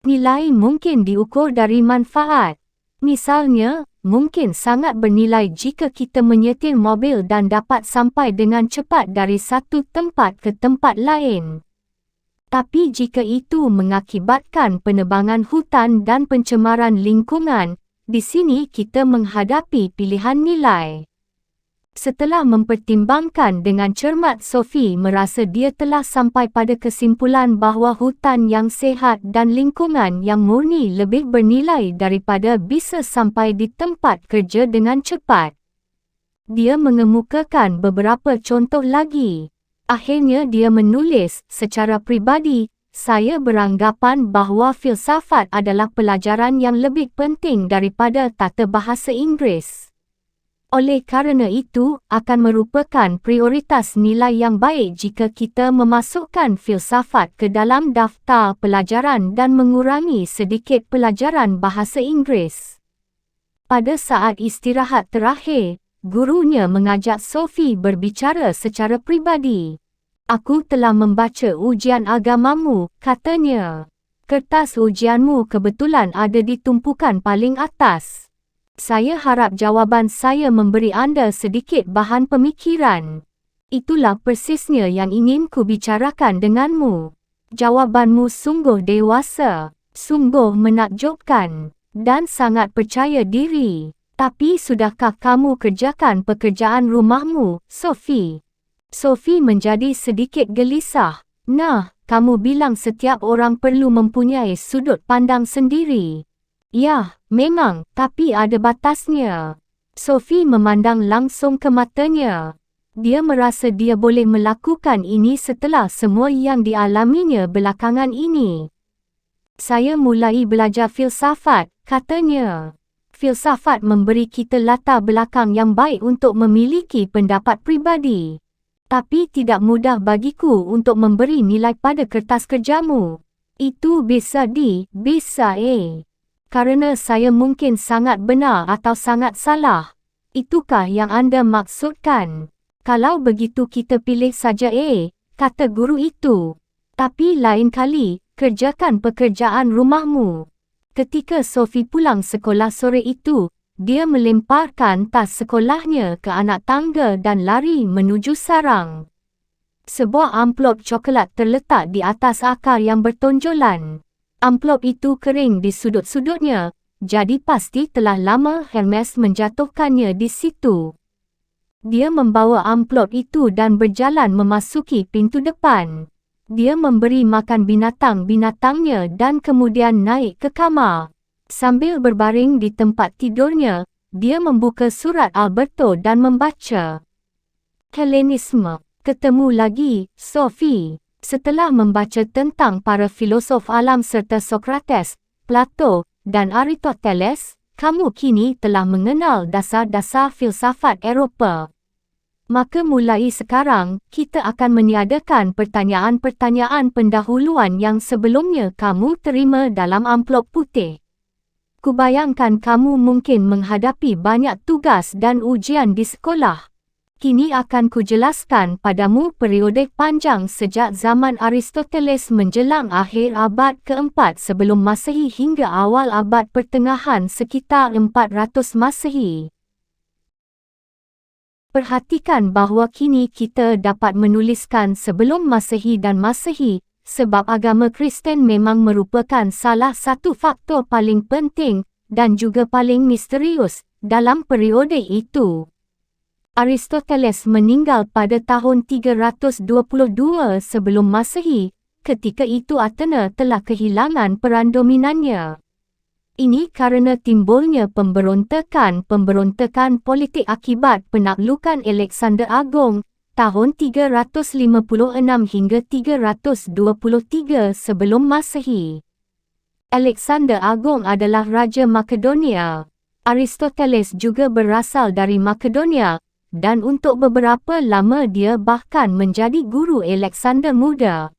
Nilai mungkin diukur dari manfaat. Misalnya, mungkin sangat bernilai jika kita menyetir mobil dan dapat sampai dengan cepat dari satu tempat ke tempat lain. Tapi jika itu mengakibatkan penebangan hutan dan pencemaran lingkungan, di sini kita menghadapi pilihan nilai. Setelah mempertimbangkan dengan cermat, Sophie merasa dia telah sampai pada kesimpulan bahawa hutan yang sihat dan lingkungan yang murni lebih bernilai daripada bisa sampai di tempat kerja dengan cepat. Dia mengemukakan beberapa contoh lagi. Akhirnya dia menulis, secara pribadi, saya beranggapan bahawa filsafat adalah pelajaran yang lebih penting daripada tata bahasa Inggeris. Oleh kerana itu, akan merupakan prioritas nilai yang baik jika kita memasukkan filsafat ke dalam daftar pelajaran dan mengurangi sedikit pelajaran bahasa Inggeris. Pada saat istirahat terakhir, gurunya mengajak Sophie berbicara secara pribadi. Aku telah membaca ujian agamamu, katanya. Kertas ujianmu kebetulan ada di tumpukan paling atas. Saya harap jawaban saya memberi anda sedikit bahan pemikiran. Itulah persisnya yang ingin ku bicarakan denganmu. Jawabanmu sungguh dewasa, sungguh menakjubkan, dan sangat percaya diri. Tapi sudahkah kamu kerjakan pekerjaan rumahmu, Sophie? Sophie menjadi sedikit gelisah. Nah, kamu bilang setiap orang perlu mempunyai sudut pandang sendiri. Ya, memang, tapi ada batasnya. Sophie memandang langsung ke matanya. Dia merasa dia boleh melakukan ini setelah semua yang dialaminya belakangan ini. Saya mulai belajar filsafat, katanya. Filsafat memberi kita latar belakang yang baik untuk memiliki pendapat pribadi. Tapi tidak mudah bagiku untuk memberi nilai pada kertas kerjamu. Itu bisa bisa Karena saya mungkin sangat benar atau sangat salah. Itukah yang anda maksudkan? Kalau begitu kita pilih saja kata guru itu. Tapi lain kali, kerjakan pekerjaan rumahmu. Ketika Sophie pulang sekolah sore itu, dia melemparkan tas sekolahnya ke anak tangga dan lari menuju sarang. Sebuah amplop coklat terletak di atas akar yang bertonjolan. Amplop itu kering di sudut-sudutnya, jadi pasti telah lama Hermes menjatuhkannya di situ. Dia membawa amplop itu dan berjalan memasuki pintu depan. Dia memberi makan binatang-binatangnya dan kemudian naik ke kamar. Sambil berbaring di tempat tidurnya, dia membuka surat Alberto dan membaca. Hellenisme. Ketemu lagi, Sophie. Setelah membaca tentang para filosof alam serta Sokrates, Plato, dan Aristoteles, kamu kini telah mengenal dasar-dasar filsafat Eropah. Maka mulai sekarang, kita akan meniadakan pertanyaan-pertanyaan pendahuluan yang sebelumnya kamu terima dalam amplop putih. Kubayangkan kamu mungkin menghadapi banyak tugas dan ujian di sekolah. Kini akan kujelaskan padamu periode panjang sejak zaman Aristoteles menjelang akhir abad keempat sebelum Masehi hingga awal abad pertengahan sekitar 400 Masehi. Perhatikan bahawa kini kita dapat menuliskan sebelum Masehi dan Masehi, sebab agama Kristen memang merupakan salah satu faktor paling penting dan juga paling misterius dalam periode itu. Aristoteles meninggal pada tahun 322 sebelum Masehi, ketika itu Athena telah kehilangan peran dominannya. Ini kerana timbulnya pemberontakan politik akibat penaklukan Alexander Agung, tahun 356 hingga 323 sebelum Masehi. Alexander Agung adalah Raja Makedonia. Aristoteles juga berasal dari Makedonia, dan untuk beberapa lama dia bahkan menjadi guru Alexander Muda.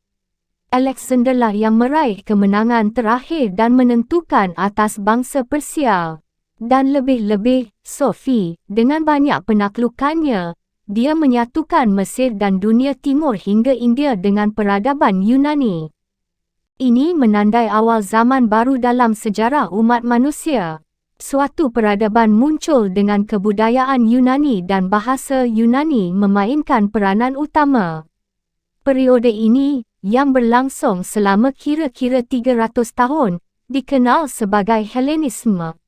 Alexanderlah yang meraih kemenangan terakhir dan menentukan atas bangsa Persia. Dan lebih-lebih, Sophie, dengan banyak penaklukannya, dia menyatukan Mesir dan dunia timur hingga India dengan peradaban Yunani. Ini menandai awal zaman baru dalam sejarah umat manusia. Suatu peradaban muncul dengan kebudayaan Yunani dan bahasa Yunani memainkan peranan utama. Periode ini, yang berlangsung selama kira-kira 300 tahun, dikenal sebagai Helenisme.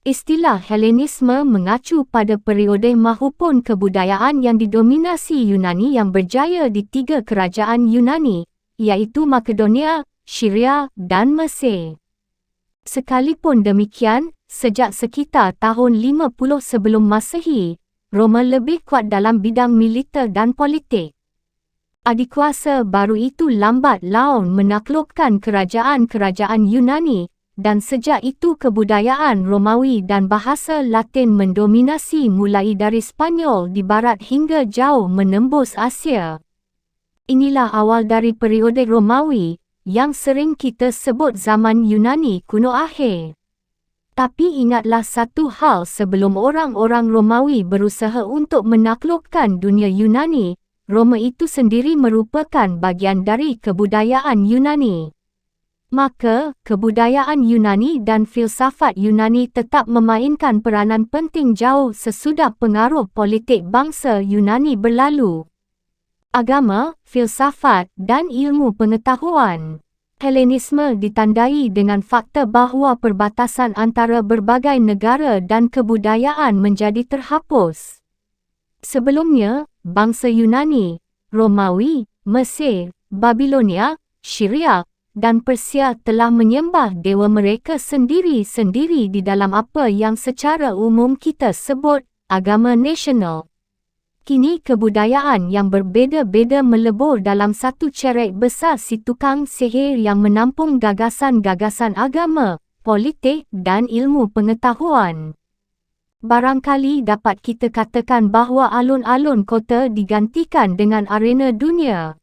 Istilah Helenisme mengacu pada periode mahupun kebudayaan yang didominasi Yunani yang berjaya di 3 kerajaan Yunani, iaitu Makedonia, Syria, dan Mesir. Sekalipun demikian, sejak sekitar tahun 50 sebelum Masehi, Roma lebih kuat dalam bidang militer dan politik. Adikuasa baru itu lambat laun menaklukkan kerajaan-kerajaan Yunani, dan sejak itu kebudayaan Romawi dan bahasa Latin mendominasi mulai dari Spanyol di barat hingga jauh menembus Asia. Inilah awal dari periode Romawi, yang sering kita sebut zaman Yunani kuno akhir. Tapi ingatlah satu hal, sebelum orang-orang Romawi berusaha untuk menaklukkan dunia Yunani, Roma itu sendiri merupakan bagian dari kebudayaan Yunani. Maka, kebudayaan Yunani dan filsafat Yunani tetap memainkan peranan penting jauh sesudah pengaruh politik bangsa Yunani berlalu. Agama, filsafat, dan ilmu pengetahuan. Helenisme ditandai dengan fakta bahawa perbatasan antara berbagai negara dan kebudayaan menjadi terhapus. Sebelumnya, bangsa Yunani, Romawi, Mesir, Babilonia, Syria, dan Persia telah menyembah dewa mereka sendiri-sendiri di dalam apa yang secara umum kita sebut agama nasional. Kini kebudayaan yang berbeza-beza melebur dalam satu cerek besar si tukang sihir yang menampung gagasan-gagasan agama, politik dan ilmu pengetahuan. Barangkali dapat kita katakan bahawa alun-alun kota digantikan dengan arena dunia.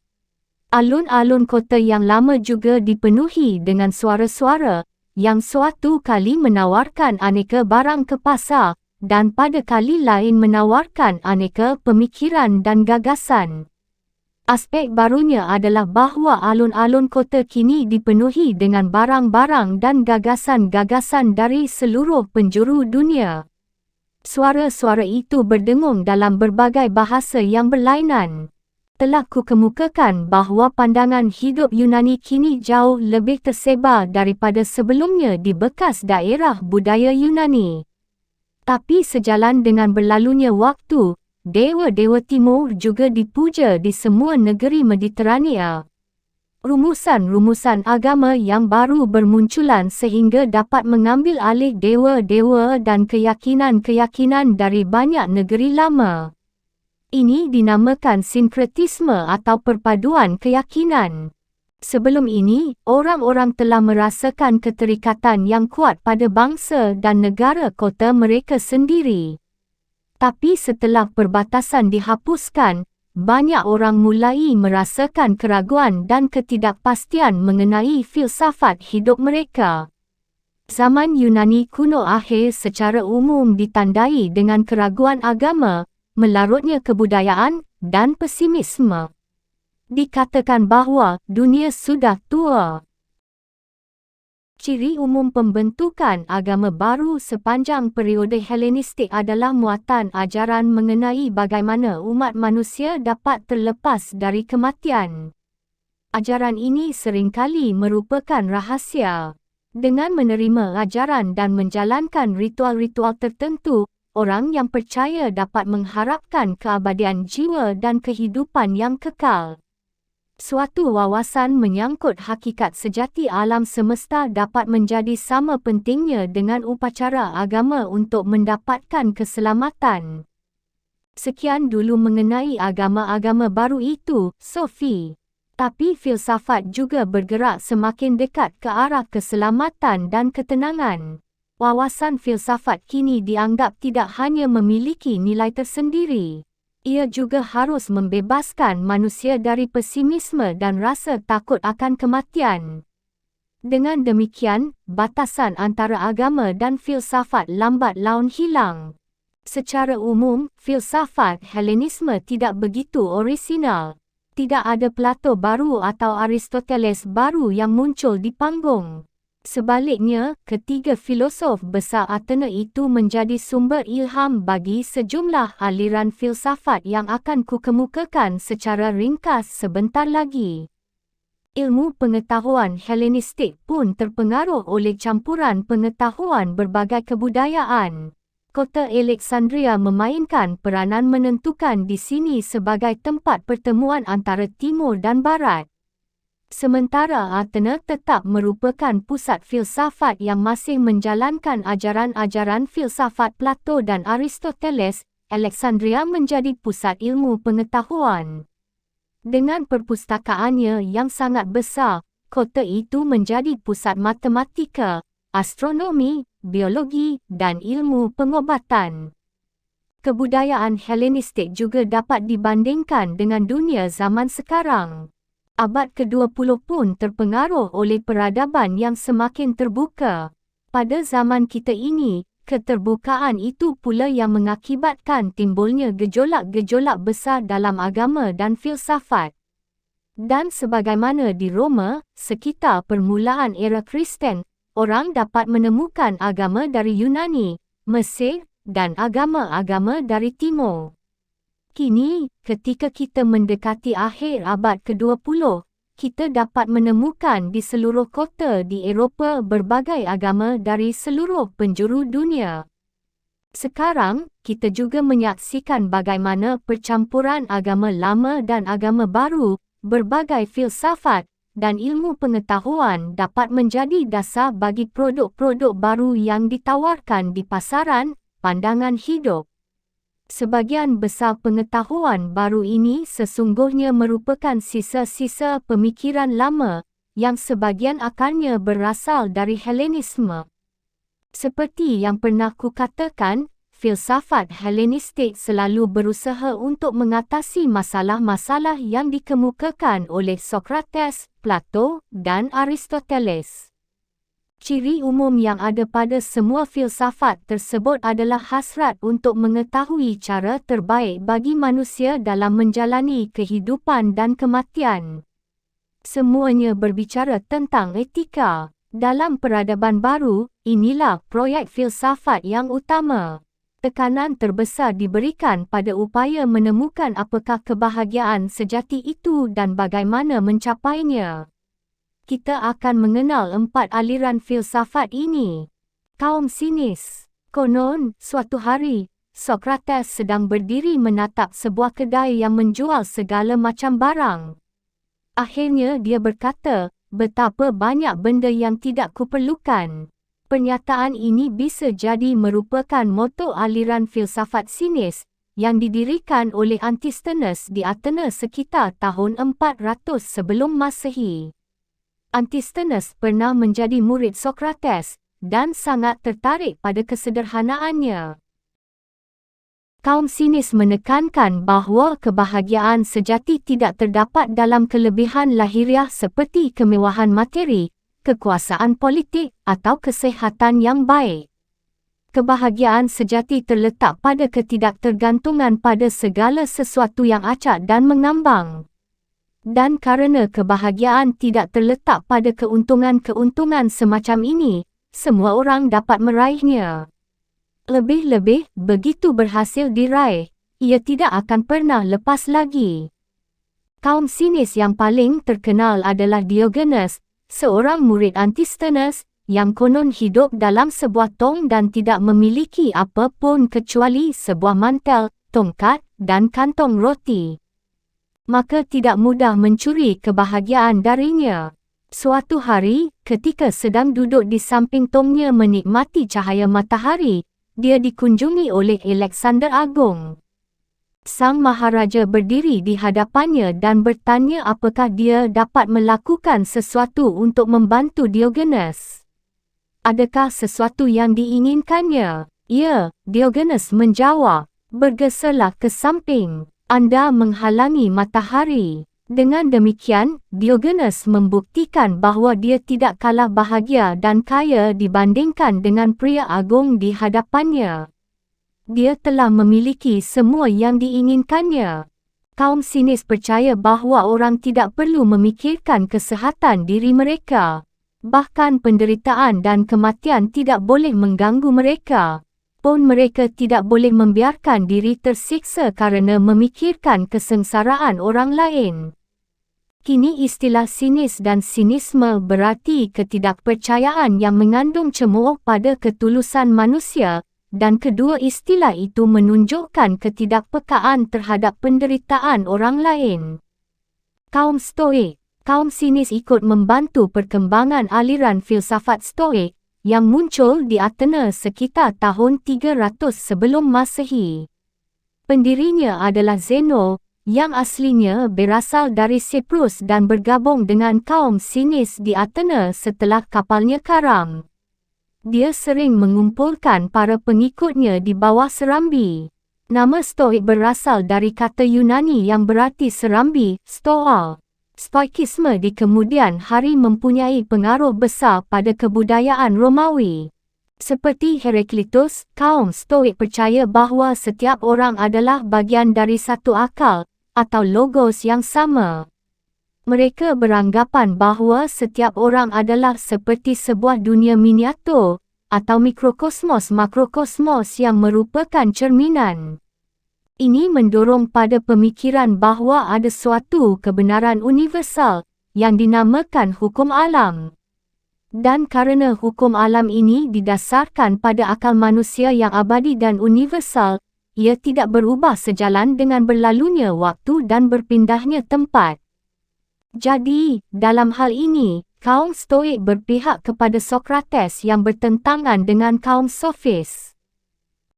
Alun-alun kota yang lama juga dipenuhi dengan suara-suara, yang suatu kali menawarkan aneka barang ke pasar, dan pada kali lain menawarkan aneka pemikiran dan gagasan. Aspek barunya adalah bahawa alun-alun kota kini dipenuhi dengan barang-barang dan gagasan-gagasan dari seluruh penjuru dunia. Suara-suara itu berdengung dalam berbagai bahasa yang berlainan. Telah kukemukakan bahawa pandangan hidup Yunani kini jauh lebih tersebar daripada sebelumnya di bekas daerah budaya Yunani. Tapi sejalan dengan berlalunya waktu, dewa-dewa timur juga dipuja di semua negeri Mediterania. Rumusan-rumusan agama yang baru bermunculan sehingga dapat mengambil alih dewa-dewa dan keyakinan-keyakinan dari banyak negeri lama. Ini dinamakan sinkretisme atau perpaduan keyakinan. Sebelum ini, orang-orang telah merasakan keterikatan yang kuat pada bangsa dan negara kota mereka sendiri. Tapi setelah perbatasan dihapuskan, banyak orang mulai merasakan keraguan dan ketidakpastian mengenai filsafat hidup mereka. Zaman Yunani kuno akhir secara umum ditandai dengan keraguan agama, melarutnya kebudayaan, dan pesimisme. Dikatakan bahawa dunia sudah tua. Ciri umum pembentukan agama baru sepanjang periode Helenistik adalah muatan ajaran mengenai bagaimana umat manusia dapat terlepas dari kematian. Ajaran ini seringkali merupakan rahasia. Dengan menerima ajaran dan menjalankan ritual-ritual tertentu, orang yang percaya dapat mengharapkan keabadian jiwa dan kehidupan yang kekal. Suatu wawasan menyangkut hakikat sejati alam semesta dapat menjadi sama pentingnya dengan upacara agama untuk mendapatkan keselamatan. Sekian dulu mengenai agama-agama baru itu, Sophie. Tapi filsafat juga bergerak semakin dekat ke arah keselamatan dan ketenangan. Wawasan filsafat kini dianggap tidak hanya memiliki nilai tersendiri. Ia juga harus membebaskan manusia dari pesimisme dan rasa takut akan kematian. Dengan demikian, batasan antara agama dan filsafat lambat laun hilang. Secara umum, filsafat Helenisme tidak begitu orisinal. Tidak ada Plato baru atau Aristoteles baru yang muncul di panggung. Sebaliknya, ketiga filosof besar Athena itu menjadi sumber ilham bagi sejumlah aliran filsafat yang akan kukemukakan secara ringkas sebentar lagi. Ilmu pengetahuan Helenistik pun terpengaruh oleh campuran pengetahuan berbagai kebudayaan. Kota Alexandria memainkan peranan menentukan di sini sebagai tempat pertemuan antara timur dan barat. Sementara Athena tetap merupakan pusat filsafat yang masih menjalankan ajaran-ajaran filsafat Plato dan Aristoteles, Alexandria menjadi pusat ilmu pengetahuan. Dengan perpustakaannya yang sangat besar, kota itu menjadi pusat matematika, astronomi, biologi dan ilmu pengobatan. Kebudayaan Helenistik juga dapat dibandingkan dengan dunia zaman sekarang. Abad ke-20 pun terpengaruh oleh peradaban yang semakin terbuka. Pada zaman kita ini, keterbukaan itu pula yang mengakibatkan timbulnya gejolak-gejolak besar dalam agama dan filsafat. Dan sebagaimana di Roma, sekitar permulaan era Kristen, orang dapat menemukan agama dari Yunani, Mesir, dan agama-agama dari Timur. Kini, ketika kita mendekati akhir abad ke-20, kita dapat menemukan di seluruh kota di Eropah berbagai agama dari seluruh penjuru dunia. Sekarang, kita juga menyaksikan bagaimana percampuran agama lama dan agama baru, berbagai filsafat, dan ilmu pengetahuan dapat menjadi dasar bagi produk-produk baru yang ditawarkan di pasaran, pandangan hidup. Sebagian besar pengetahuan baru ini sesungguhnya merupakan sisa-sisa pemikiran lama, yang sebagian akarnya berasal dari Helenisme. Seperti yang pernah kukatakan, filsafat Helenistik selalu berusaha untuk mengatasi masalah-masalah yang dikemukakan oleh Sokrates, Plato, dan Aristoteles. Ciri umum yang ada pada semua filsafat tersebut adalah hasrat untuk mengetahui cara terbaik bagi manusia dalam menjalani kehidupan dan kematian. Semuanya berbicara tentang etika. Dalam peradaban baru, inilah proyek filsafat yang utama. Tekanan terbesar diberikan pada upaya menemukan apakah kebahagiaan sejati itu dan bagaimana mencapainya. Kita akan mengenal 4 aliran filsafat ini. Kaum sinis. Konon, suatu hari, Sokrates sedang berdiri menatap sebuah kedai yang menjual segala macam barang. Akhirnya dia berkata, betapa banyak benda yang tidak kuperlukan. Pernyataan ini bisa jadi merupakan moto aliran filsafat sinis, yang didirikan oleh Antisthenes di Athena sekitar tahun 400 sebelum Masehi. Antisthenes pernah menjadi murid Sokrates dan sangat tertarik pada kesederhanaannya. Kaum sinis menekankan bahawa kebahagiaan sejati tidak terdapat dalam kelebihan lahiriah seperti kemewahan materi, kekuasaan politik atau kesihatan yang baik. Kebahagiaan sejati terletak pada ketidaktergantungan pada segala sesuatu yang acak dan mengambang. Dan kerana kebahagiaan tidak terletak pada keuntungan-keuntungan semacam ini, semua orang dapat meraihnya. Lebih-lebih, begitu berhasil diraih, ia tidak akan pernah lepas lagi. Kaum sinis yang paling terkenal adalah Diogenes, seorang murid Antisthenes, yang konon hidup dalam sebuah tong dan tidak memiliki apa pun kecuali sebuah mantel, tongkat, dan kantong roti. Maka tidak mudah mencuri kebahagiaan darinya. Suatu hari, ketika sedang duduk di samping tongnya menikmati cahaya matahari, dia dikunjungi oleh Alexander Agung. Sang Maharaja berdiri di hadapannya dan bertanya apakah dia dapat melakukan sesuatu untuk membantu Diogenes. Adakah sesuatu yang diinginkannya? Ya, Diogenes menjawab. Bergeserlah ke samping. Anda menghalangi matahari. Dengan demikian, Diogenes membuktikan bahawa dia tidak kalah bahagia dan kaya dibandingkan dengan pria agung di hadapannya. Dia telah memiliki semua yang diinginkannya. Kaum sinis percaya bahawa orang tidak perlu memikirkan kesihatan diri mereka. Bahkan penderitaan dan kematian tidak boleh mengganggu mereka. Pun mereka tidak boleh membiarkan diri tersiksa kerana memikirkan kesengsaraan orang lain. Kini istilah sinis dan sinisme berarti ketidakpercayaan yang mengandung cemooh pada ketulusan manusia, dan kedua istilah itu menunjukkan ketidakpekaan terhadap penderitaan orang lain. Kaum Stoik. Kaum sinis ikut membantu perkembangan aliran filsafat Stoik yang muncul di Athena sekitar tahun 300 sebelum Masehi. Pendirinya adalah Zeno, yang aslinya berasal dari Siprus dan bergabung dengan kaum sinis di Athena setelah kapalnya karam. Dia sering mengumpulkan para pengikutnya di bawah serambi. Nama Stoik berasal dari kata Yunani yang berarti serambi, stoa. Stoikisme di kemudian hari mempunyai pengaruh besar pada kebudayaan Romawi. Seperti Heraklitus, kaum Stoik percaya bahawa setiap orang adalah bagian dari satu akal, atau logos yang sama. Mereka beranggapan bahawa setiap orang adalah seperti sebuah dunia miniatur, atau mikrokosmos-makrokosmos yang merupakan cerminan. Ini mendorong pada pemikiran bahawa ada suatu kebenaran universal, yang dinamakan hukum alam. Dan kerana hukum alam ini didasarkan pada akal manusia yang abadi dan universal, ia tidak berubah sejalan dengan berlalunya waktu dan berpindahnya tempat. Jadi, dalam hal ini, kaum Stoik berpihak kepada Sokrates yang bertentangan dengan kaum Sofis.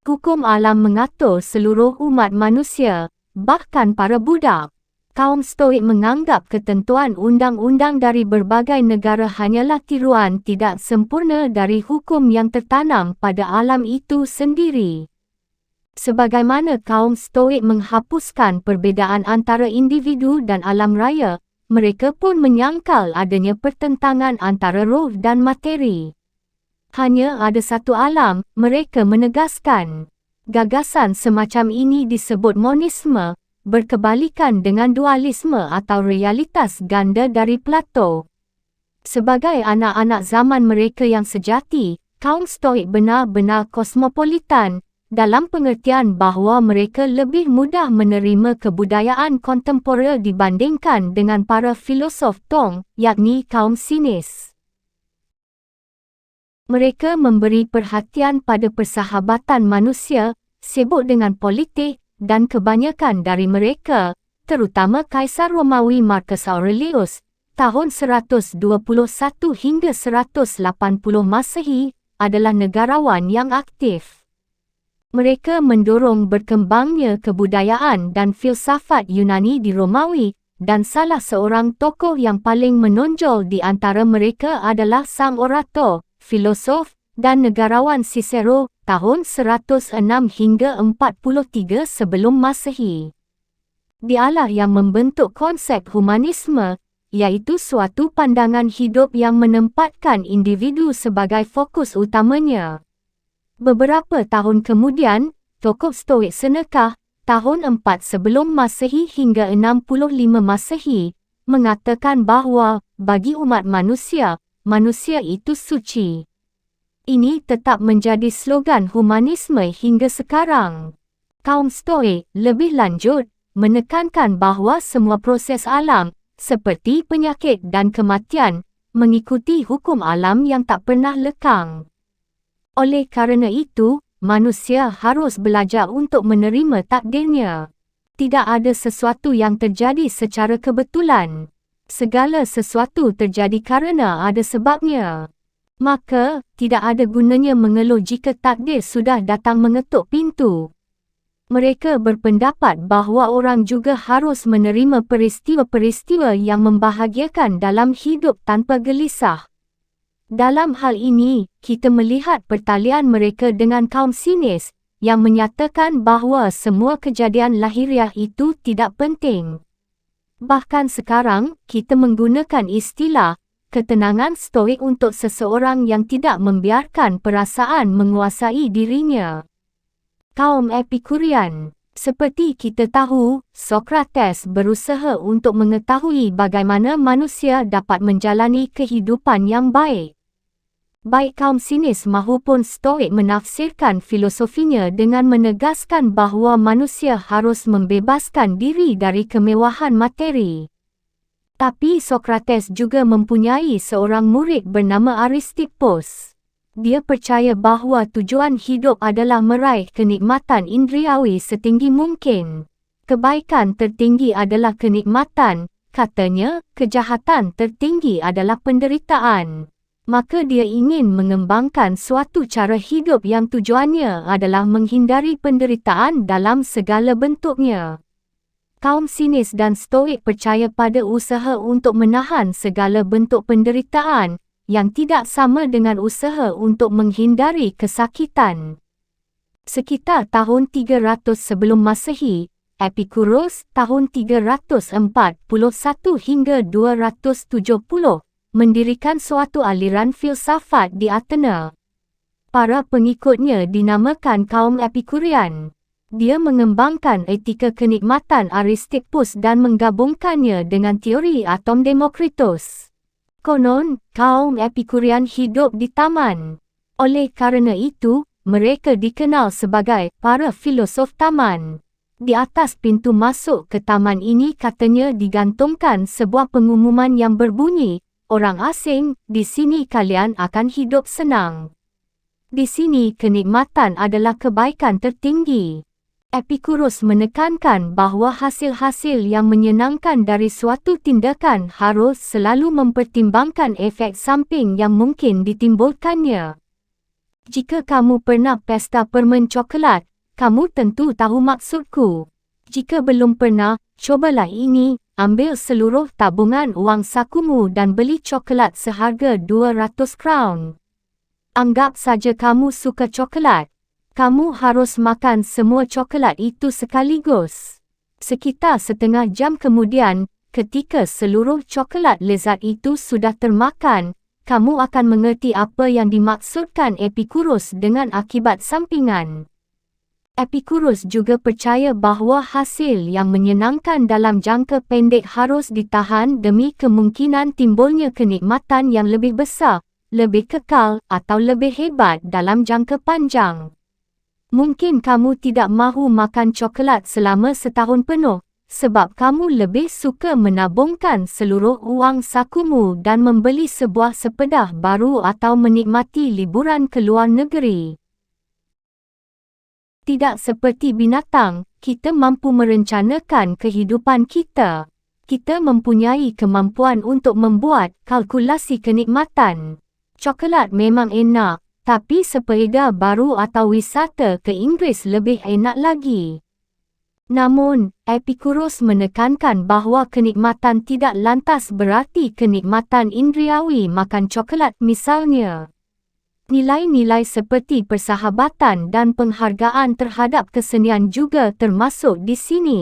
Hukum alam mengatur seluruh umat manusia, bahkan para budak. Kaum Stoik menganggap ketentuan undang-undang dari berbagai negara hanyalah tiruan tidak sempurna dari hukum yang tertanam pada alam itu sendiri. Sebagaimana kaum Stoik menghapuskan perbezaan antara individu dan alam raya, mereka pun menyangkal adanya pertentangan antara roh dan materi. Hanya ada satu alam, mereka menegaskan. Gagasan semacam ini disebut monisme, berkebalikan dengan dualisme atau realitas ganda dari Plato. Sebagai anak-anak zaman mereka yang sejati, kaum Stoik benar-benar kosmopolitan, dalam pengertian bahawa mereka lebih mudah menerima kebudayaan kontemporer dibandingkan dengan para filosof Tong, yakni kaum sinis. Mereka memberi perhatian pada persahabatan manusia, sibuk dengan politik, dan kebanyakan dari mereka, terutama Kaisar Romawi Marcus Aurelius, tahun 121 hingga 180 Masehi, adalah negarawan yang aktif. Mereka mendorong berkembangnya kebudayaan dan filsafat Yunani di Romawi, dan salah seorang tokoh yang paling menonjol di antara mereka adalah sang orator, filosof, dan negarawan Cicero, tahun 106 hingga 43 sebelum Masehi. Dialah yang membentuk konsep humanisme, iaitu suatu pandangan hidup yang menempatkan individu sebagai fokus utamanya. Beberapa tahun kemudian, tokoh Stoik Seneca, tahun 4 sebelum Masehi hingga 65 Masehi, mengatakan bahawa, bagi umat manusia, manusia itu suci. Ini tetap menjadi slogan humanisme hingga sekarang. Kaum Stoik, lebih lanjut, menekankan bahawa semua proses alam, seperti penyakit dan kematian, mengikuti hukum alam yang tak pernah lekang. Oleh kerana itu, manusia harus belajar untuk menerima takdirnya. Tidak ada sesuatu yang terjadi secara kebetulan. Segala sesuatu terjadi kerana ada sebabnya. Maka, tidak ada gunanya mengeluh jika takdir sudah datang mengetuk pintu. Mereka berpendapat bahawa orang juga harus menerima peristiwa-peristiwa yang membahagiakan dalam hidup tanpa gelisah. Dalam hal ini, kita melihat pertalian mereka dengan kaum sinis, yang menyatakan bahawa semua kejadian lahiriah itu tidak penting. Bahkan sekarang, kita menggunakan istilah ketenangan stoik untuk seseorang yang tidak membiarkan perasaan menguasai dirinya. Kaum Epikurian. Seperti kita tahu, Sokrates berusaha untuk mengetahui bagaimana manusia dapat menjalani kehidupan yang baik. Baik kaum sinis maupun stoik menafsirkan filosofinya dengan menegaskan bahawa manusia harus membebaskan diri dari kemewahan materi. Tapi Sokrates juga mempunyai seorang murid bernama Aristippus. Dia percaya bahawa tujuan hidup adalah meraih kenikmatan indriawi setinggi mungkin. Kebaikan tertinggi adalah kenikmatan, katanya, kejahatan tertinggi adalah penderitaan. Maka dia ingin mengembangkan suatu cara hidup yang tujuannya adalah menghindari penderitaan dalam segala bentuknya. Kaum sinis dan stoik percaya pada usaha untuk menahan segala bentuk penderitaan, yang tidak sama dengan usaha untuk menghindari kesakitan. Sekitar tahun 300 sebelum Masehi, Epicurus tahun 341 hingga 270 mendirikan suatu aliran filsafat di Athena. Para pengikutnya dinamakan kaum Epikurian. Dia mengembangkan etika kenikmatan Aristippus dan menggabungkannya dengan teori atom Demokritus. Konon, kaum Epikurian hidup di taman. Oleh kerana itu, mereka dikenal sebagai para filosof taman. Di atas pintu masuk ke taman ini katanya digantungkan sebuah pengumuman yang berbunyi, "Orang asing, di sini kalian akan hidup senang." Di sini kenikmatan adalah kebaikan tertinggi. Epicurus menekankan bahawa hasil-hasil yang menyenangkan dari suatu tindakan harus selalu mempertimbangkan efek samping yang mungkin ditimbulkannya. Jika kamu pernah pesta permen coklat, kamu tentu tahu maksudku. Jika belum pernah, cobalah ini, ambil seluruh tabungan wang sakumu dan beli coklat seharga 200 crown. Anggap saja kamu suka coklat. Kamu harus makan semua coklat itu sekaligus. Sekitar setengah jam kemudian, ketika seluruh coklat lezat itu sudah termakan, kamu akan mengerti apa yang dimaksudkan Epicurus dengan akibat sampingan. Epicurus juga percaya bahawa hasil yang menyenangkan dalam jangka pendek harus ditahan demi kemungkinan timbulnya kenikmatan yang lebih besar, lebih kekal atau lebih hebat dalam jangka panjang. Mungkin kamu tidak mahu makan coklat selama setahun penuh, sebab kamu lebih suka menabungkan seluruh wang sakumu dan membeli sebuah sepedah baru atau menikmati liburan ke luar negeri. Tidak seperti binatang, kita mampu merencanakan kehidupan kita. Kita mempunyai kemampuan untuk membuat kalkulasi kenikmatan. Coklat memang enak, tapi sepeda baru atau wisata ke Inggeris lebih enak lagi. Namun, Epicurus menekankan bahawa kenikmatan tidak lantas berarti kenikmatan indriawi makan coklat misalnya. Nilai-nilai seperti persahabatan dan penghargaan terhadap kesenian juga termasuk di sini.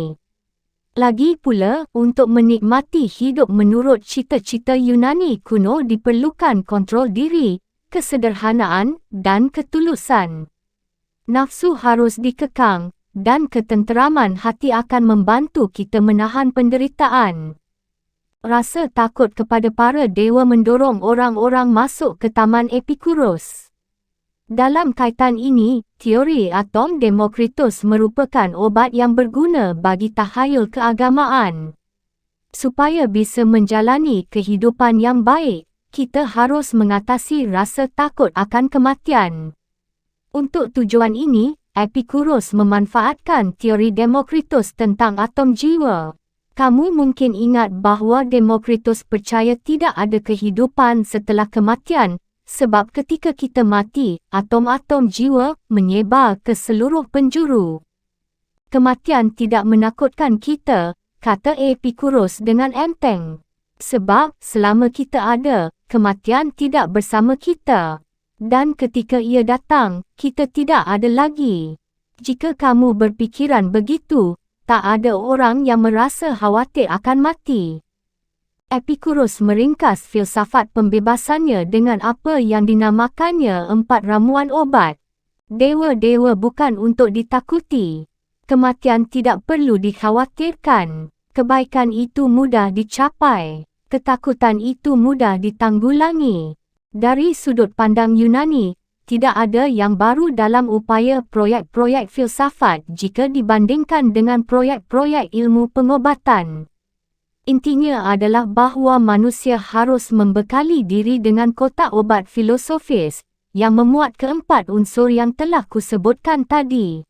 Lagi pula, untuk menikmati hidup menurut cita-cita Yunani kuno diperlukan kontrol diri, kesederhanaan, dan ketulusan. Nafsu harus dikekang, dan ketenteraman hati akan membantu kita menahan penderitaan. Rasa takut kepada para dewa mendorong orang-orang masuk ke taman Epicurus. Dalam kaitan ini, teori atom Demokritus merupakan obat yang berguna bagi tahayul keagamaan. Supaya bisa menjalani kehidupan yang baik, kita harus mengatasi rasa takut akan kematian. Untuk tujuan ini, Epicurus memanfaatkan teori Demokritus tentang atom jiwa. Kamu mungkin ingat bahawa Demokritus percaya tidak ada kehidupan setelah kematian, sebab ketika kita mati, atom-atom jiwa menyebar ke seluruh penjuru. Kematian tidak menakutkan kita, kata Epicurus dengan enteng. Sebab, selama kita ada, kematian tidak bersama kita. Dan ketika ia datang, kita tidak ada lagi. Jika kamu berpikiran begitu, tak ada orang yang merasa khawatir akan mati. Epicurus meringkas filsafat pembebasannya dengan apa yang dinamakannya 4 ramuan obat. Dewa-dewa bukan untuk ditakuti. Kematian tidak perlu dikhawatirkan. Kebaikan itu mudah dicapai. Ketakutan itu mudah ditanggulangi. Dari sudut pandang Yunani, tidak ada yang baru dalam upaya proyek-proyek filsafat jika dibandingkan dengan proyek-proyek ilmu pengobatan. Intinya adalah bahawa manusia harus membekali diri dengan kotak obat filosofis yang memuat keempat unsur yang telah kusebutkan tadi.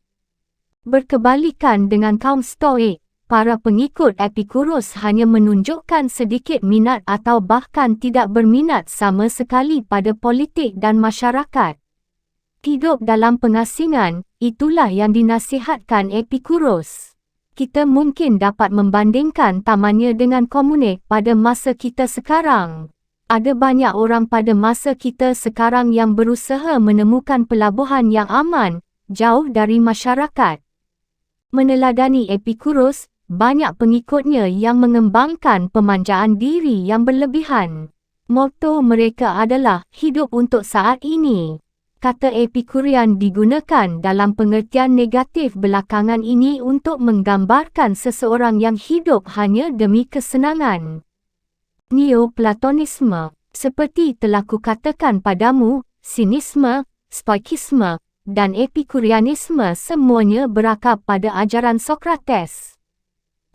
Berkebalikan dengan kaum Stoik, para pengikut Epicurus hanya menunjukkan sedikit minat atau bahkan tidak berminat sama sekali pada politik dan masyarakat. Hidup dalam pengasingan, itulah yang dinasihatkan Epicurus. Kita mungkin dapat membandingkan tamannya dengan komunik pada masa kita sekarang. Ada banyak orang pada masa kita sekarang yang berusaha menemukan pelabuhan yang aman, jauh dari masyarakat. Meneladani Epicurus, banyak pengikutnya yang mengembangkan pemanjaan diri yang berlebihan. Motto mereka adalah hidup untuk saat ini. Kata Epikurian digunakan dalam pengertian negatif belakangan ini untuk menggambarkan seseorang yang hidup hanya demi kesenangan. Neoplatonisme, seperti telah kukatakan padamu, sinisme, stoikisme, dan epikurianisme semuanya berakar pada ajaran Sokrates.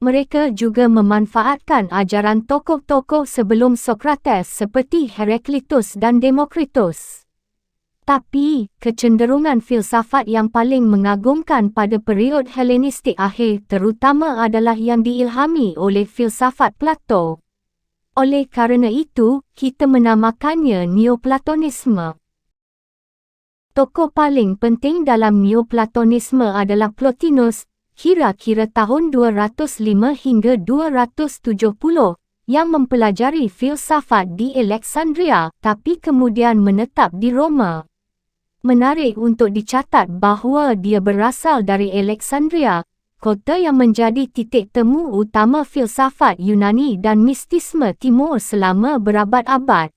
Mereka juga memanfaatkan ajaran tokoh-tokoh sebelum Sokrates seperti Heraklitus dan Demokritus. Tapi, kecenderungan filsafat yang paling mengagumkan pada period Helenistik akhir terutama adalah yang diilhami oleh filsafat Plato. Oleh kerana itu, kita menamakannya Neoplatonisme. Tokoh paling penting dalam Neoplatonisme adalah Plotinus, kira-kira tahun 205 hingga 270, yang mempelajari filsafat di Alexandria tapi kemudian menetap di Roma. Menarik untuk dicatat bahawa dia berasal dari Alexandria, kota yang menjadi titik temu utama filsafat Yunani dan mistisme Timur selama berabad-abad.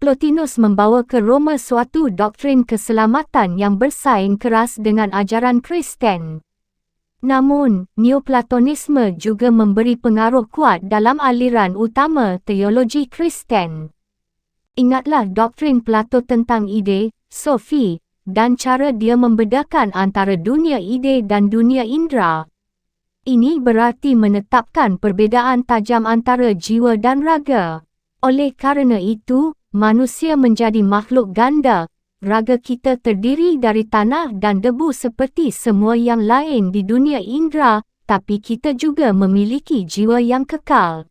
Plotinus membawa ke Roma suatu doktrin keselamatan yang bersaing keras dengan ajaran Kristen. Namun, Neoplatonisme juga memberi pengaruh kuat dalam aliran utama teologi Kristen. Ingatlah doktrin Plato tentang ide, sofi, dan cara dia membedakan antara dunia ide dan dunia indera. Ini berarti menetapkan perbezaan tajam antara jiwa dan raga. Oleh kerana itu, manusia menjadi makhluk ganda. Raga kita terdiri dari tanah dan debu seperti semua yang lain di dunia indera, tapi kita juga memiliki jiwa yang kekal.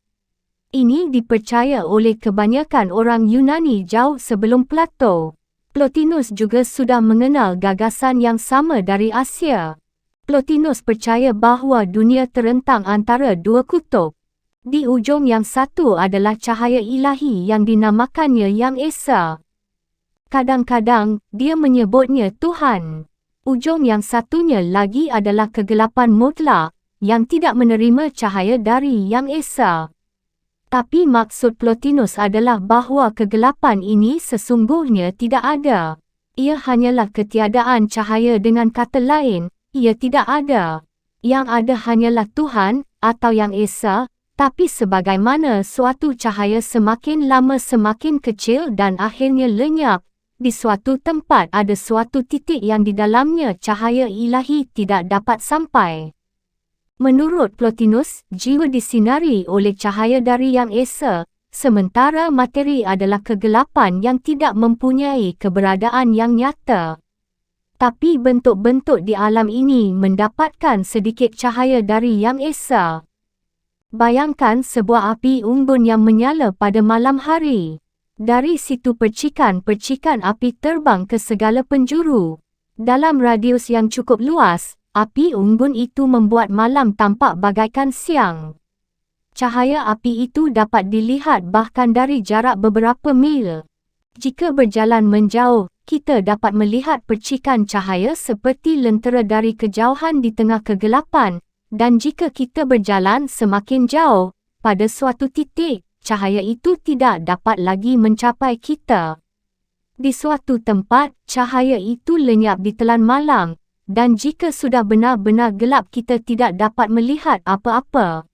Ini dipercaya oleh kebanyakan orang Yunani jauh sebelum Plato. Plotinus juga sudah mengenal gagasan yang sama dari Asia. Plotinus percaya bahawa dunia terentang antara dua kutub. Di ujung yang satu adalah cahaya ilahi yang dinamakannya Yang Esa. Kadang-kadang, dia menyebutnya Tuhan. Ujung yang satunya lagi adalah kegelapan mutlak, yang tidak menerima cahaya dari Yang Esa. Tapi maksud Plotinus adalah bahawa kegelapan ini sesungguhnya tidak ada. Ia hanyalah ketiadaan cahaya, dengan kata lain, ia tidak ada. Yang ada hanyalah Tuhan, atau Yang Esa. Tapi sebagaimana suatu cahaya semakin lama semakin kecil dan akhirnya lenyap, di suatu tempat ada suatu titik yang di dalamnya cahaya ilahi tidak dapat sampai. Menurut Plotinus, jiwa disinari oleh cahaya dari Yang Esa, sementara materi adalah kegelapan yang tidak mempunyai keberadaan yang nyata. Tapi bentuk-bentuk di alam ini mendapatkan sedikit cahaya dari Yang Esa. Bayangkan sebuah api unggun yang menyala pada malam hari. Dari situ percikan-percikan api terbang ke segala penjuru. Dalam radius yang cukup luas, api unggun itu membuat malam tampak bagaikan siang. Cahaya api itu dapat dilihat bahkan dari jarak beberapa mil. Jika berjalan menjauh, kita dapat melihat percikan cahaya seperti lentera dari kejauhan di tengah kegelapan. Dan jika kita berjalan semakin jauh, pada suatu titik, cahaya itu tidak dapat lagi mencapai kita. Di suatu tempat, cahaya itu lenyap di telan malam, dan jika sudah benar-benar gelap kita tidak dapat melihat apa-apa.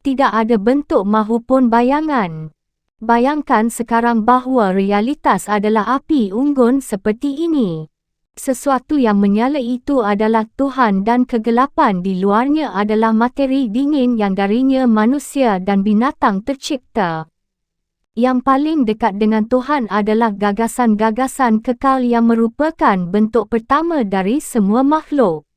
Tidak ada bentuk mahupun bayangan. Bayangkan sekarang bahawa realitas adalah api unggun seperti ini. Sesuatu yang menyala itu adalah Tuhan dan kegelapan di luarnya adalah materi dingin yang darinya manusia dan binatang tercipta. Yang paling dekat dengan Tuhan adalah gagasan-gagasan kekal yang merupakan bentuk pertama dari semua makhluk.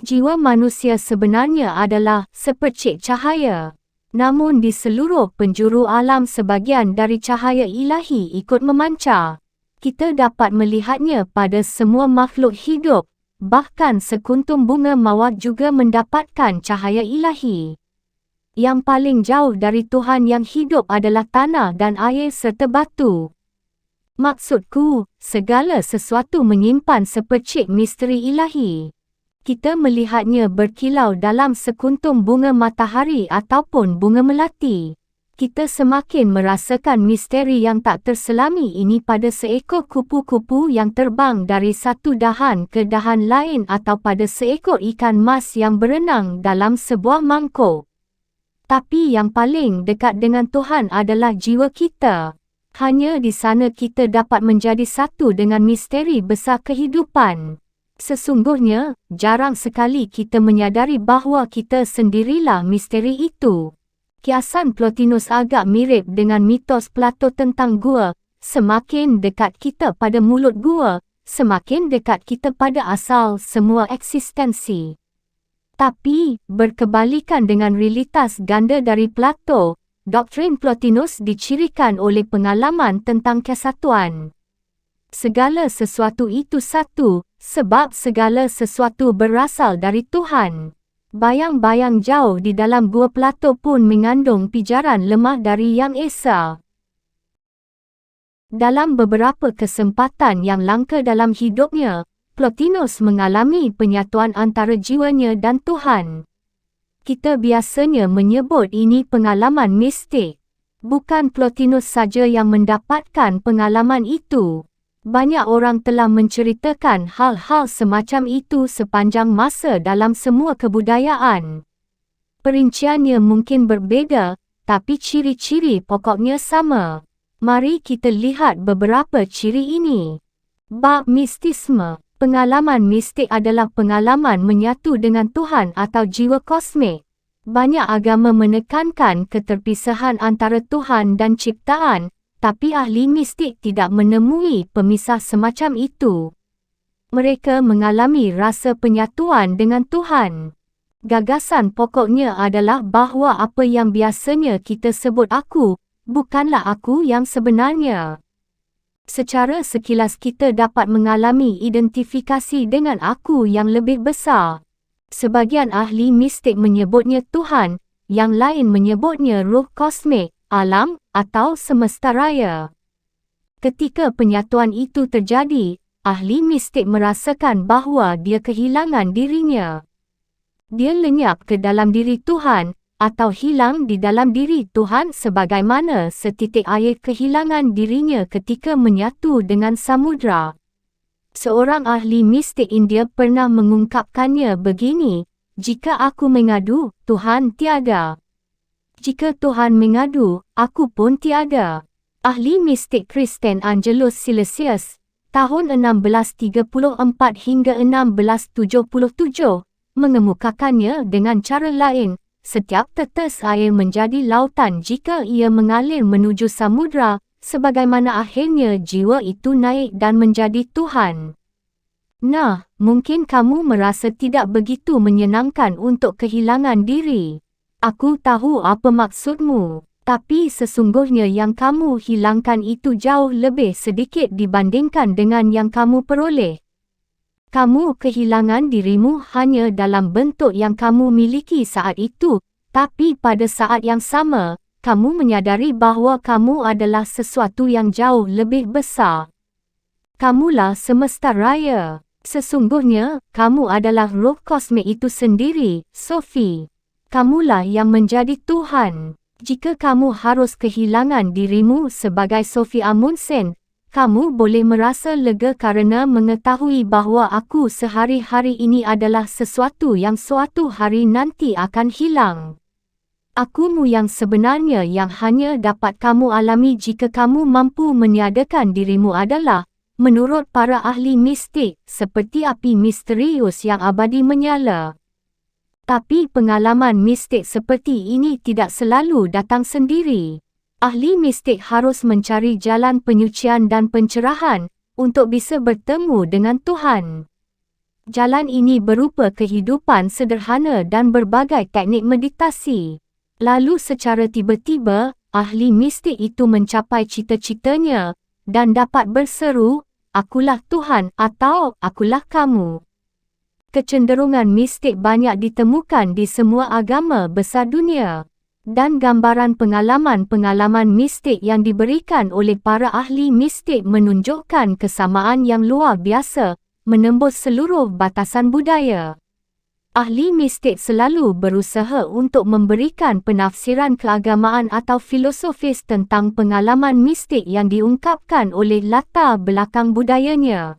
Jiwa manusia sebenarnya adalah sepercik cahaya. Namun di seluruh penjuru alam sebahagian dari cahaya ilahi ikut memancar. Kita dapat melihatnya pada semua makhluk hidup, bahkan sekuntum bunga mawar juga mendapatkan cahaya ilahi. Yang paling jauh dari Tuhan yang hidup adalah tanah dan air serta batu. Maksudku, segala sesuatu menyimpan sepercik misteri ilahi. Kita melihatnya berkilau dalam sekuntum bunga matahari ataupun bunga melati. Kita semakin merasakan misteri yang tak terselami ini pada seekor kupu-kupu yang terbang dari satu dahan ke dahan lain atau pada seekor ikan mas yang berenang dalam sebuah mangkuk. Tapi yang paling dekat dengan Tuhan adalah jiwa kita. Hanya di sana kita dapat menjadi satu dengan misteri besar kehidupan. Sesungguhnya, jarang sekali kita menyadari bahawa kita sendirilah misteri itu. Kiasan Plotinus agak mirip dengan mitos Plato tentang gua. Semakin dekat kita pada mulut gua, semakin dekat kita pada asal semua eksistensi. Tapi, berkebalikan dengan realitas ganda dari Plato, doktrin Plotinus dicirikan oleh pengalaman tentang kesatuan. Segala sesuatu itu satu, sebab segala sesuatu berasal dari Tuhan. Bayang-bayang jauh di dalam gua Plato pun mengandung pijaran lemah dari Yang Esa. Dalam beberapa kesempatan yang langka dalam hidupnya, Plotinus mengalami penyatuan antara jiwanya dan Tuhan. Kita biasanya menyebut ini pengalaman mistik. Bukan Plotinus saja yang mendapatkan pengalaman itu. Banyak orang telah menceritakan hal-hal semacam itu sepanjang masa dalam semua kebudayaan. Perinciannya mungkin berbeza, tapi ciri-ciri pokoknya sama. Mari kita lihat beberapa ciri ini. Bab mistisme. Pengalaman mistik adalah pengalaman menyatu dengan Tuhan atau jiwa kosmik. Banyak agama menekankan keterpisahan antara Tuhan dan ciptaan, tapi ahli mistik tidak menemui pemisah semacam itu. Mereka mengalami rasa penyatuan dengan Tuhan. Gagasan pokoknya adalah bahawa apa yang biasanya kita sebut aku, bukanlah aku yang sebenarnya. Secara sekilas kita dapat mengalami identifikasi dengan aku yang lebih besar. Sebagian ahli mistik menyebutnya Tuhan, yang lain menyebutnya roh kosmik, alam, atau semesta raya. Ketika penyatuan itu terjadi, ahli mistik merasakan bahawa dia kehilangan dirinya. Dia lenyap ke dalam diri Tuhan, atau hilang di dalam diri Tuhan sebagaimana setitik air kehilangan dirinya ketika menyatu dengan samudra. Seorang ahli mistik India pernah mengungkapkannya begini, "Jika aku mengadu, Tuhan tiada. Jika Tuhan mengadu, aku pun tiada." Ahli mistik Kristen Angelus Silesius, tahun 1634 hingga 1677, mengemukakannya dengan cara lain. Setiap tetes air menjadi lautan jika ia mengalir menuju samudra, sebagaimana akhirnya jiwa itu naik dan menjadi Tuhan. Nah, mungkin kamu merasa tidak begitu menyenangkan untuk kehilangan diri. Aku tahu apa maksudmu, tapi sesungguhnya yang kamu hilangkan itu jauh lebih sedikit dibandingkan dengan yang kamu peroleh. Kamu kehilangan dirimu hanya dalam bentuk yang kamu miliki saat itu, tapi pada saat yang sama, kamu menyadari bahawa kamu adalah sesuatu yang jauh lebih besar. Kamulah semesta raya. Sesungguhnya, kamu adalah roh kosmik itu sendiri, Sophie. Kamulah yang menjadi Tuhan. Jika kamu harus kehilangan dirimu sebagai Sophie Amundsen, Kamu boleh merasa lega kerana mengetahui bahawa aku sehari-hari ini adalah sesuatu yang suatu hari nanti akan hilang. Akumu yang sebenarnya yang hanya dapat kamu alami jika kamu mampu meniadakan dirimu adalah, menurut para ahli mistik, seperti api misterius yang abadi menyala. Tapi pengalaman mistik seperti ini tidak selalu datang sendiri. Ahli mistik harus mencari jalan penyucian dan pencerahan untuk bisa bertemu dengan Tuhan. Jalan ini berupa kehidupan sederhana dan berbagai teknik meditasi. Lalu secara tiba-tiba, ahli mistik itu mencapai cita-citanya dan dapat berseru, "Akulah Tuhan" atau "Akulah kamu." Kecenderungan mistik banyak ditemukan di semua agama besar dunia. Dan gambaran pengalaman-pengalaman mistik yang diberikan oleh para ahli mistik menunjukkan kesamaan yang luar biasa, menembus seluruh batasan budaya. Ahli mistik selalu berusaha untuk memberikan penafsiran keagamaan atau filosofis tentang pengalaman mistik yang diungkapkan oleh latar belakang budayanya.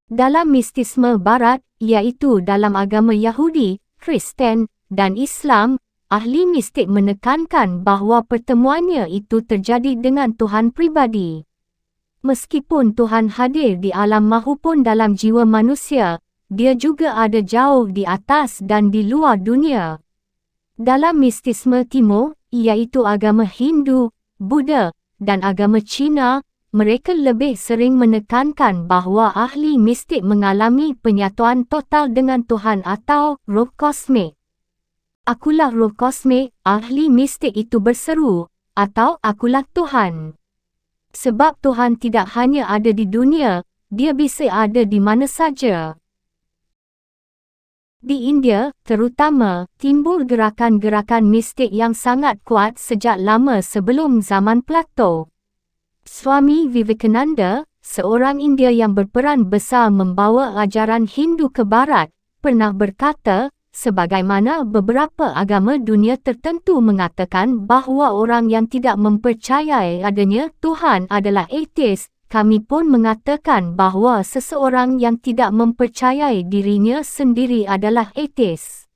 Dalam mistisme Barat, iaitu dalam agama Yahudi, Kristen, dan Islam, ahli mistik menekankan bahawa pertemuannya itu terjadi dengan Tuhan pribadi. Meskipun Tuhan hadir di alam mahupun dalam jiwa manusia, dia juga ada jauh di atas dan di luar dunia. Dalam mistisme Timur, iaitu agama Hindu, Buddha, dan agama Cina, mereka lebih sering menekankan bahawa ahli mistik mengalami penyatuan total dengan Tuhan atau roh kosmik. "Akulah roh kosmik," ahli mistik itu berseru, atau "Akulah Tuhan." Sebab Tuhan tidak hanya ada di dunia, dia bisa ada di mana saja. Di India, terutama, timbul gerakan-gerakan mistik yang sangat kuat sejak lama sebelum zaman Plato. Swami Vivekananda, seorang India yang berperan besar membawa ajaran Hindu ke Barat, pernah berkata, sebagaimana beberapa agama dunia tertentu mengatakan bahawa orang yang tidak mempercayai adanya Tuhan adalah ateis, kami pun mengatakan bahawa seseorang yang tidak mempercayai dirinya sendiri adalah ateis.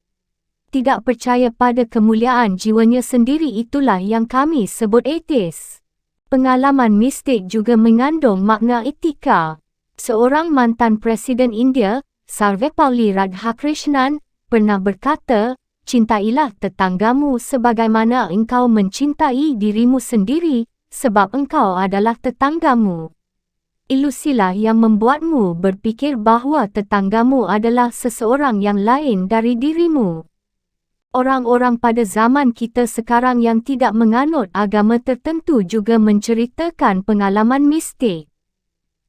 Tidak percaya pada kemuliaan jiwanya sendiri itulah yang kami sebut ateis. Pengalaman mistik juga mengandung makna etika. Seorang mantan Presiden India, Sarvepalli Radhakrishnan, pernah berkata, "Cintailah tetanggamu sebagaimana engkau mencintai dirimu sendiri, sebab engkau adalah tetanggamu." Ilusilah yang membuatmu berfikir bahawa tetanggamu adalah seseorang yang lain dari dirimu. Orang-orang pada zaman kita sekarang yang tidak menganut agama tertentu juga menceritakan pengalaman mistik.